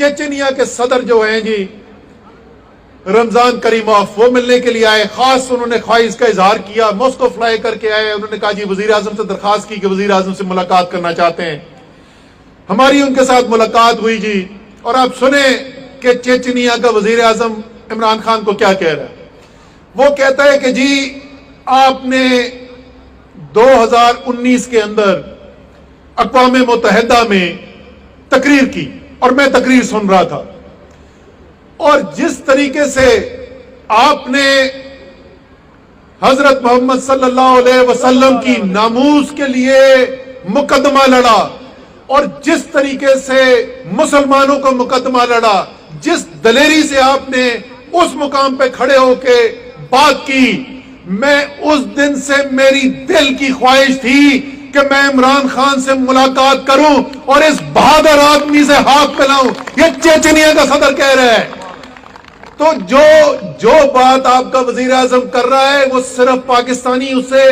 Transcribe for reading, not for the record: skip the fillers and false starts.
Chechnya کے صدر جو ہیں جی رمضان کریموف، وہ ملنے کے لیے آئے، خاص انہوں نے خواہش کا اظہار کیا، ماسکو فلائی کر کے آئے، انہوں نے کہا جی وزیر اعظم سے درخواست کی کہ وزیر اعظم سے ملاقات کرنا چاہتے ہیں۔ ہماری ان کے ساتھ ملاقات ہوئی جی، اور آپ سنیں کہ چیچنیا کا وزیر اعظم عمران خان کو کیا کہہ رہا ہے۔ وہ کہتا ہے کہ جی آپ نے 2019 کے اندر اقوام متحدہ میں تقریر کی اور میں تقریر سن رہا تھا، اور جس طریقے سے آپ نے حضرت محمد صلی اللہ علیہ وسلم کی ناموس کے لیے مقدمہ لڑا، اور جس طریقے سے مسلمانوں کو مقدمہ لڑا، جس دلیری سے آپ نے اس مقام پہ کھڑے ہو کے بات کی، میں اس دن سے میری دل کی خواہش تھی کہ میں عمران خان سے ملاقات کروں اور اس بہادر آدمی سے ہاتھ ملاؤں۔ یہ چیچنیا کا صدر کہہ رہا ہے۔ تو جو بات آپ کا وزیر اعظم کر رہا ہے وہ صرف پاکستانی اسے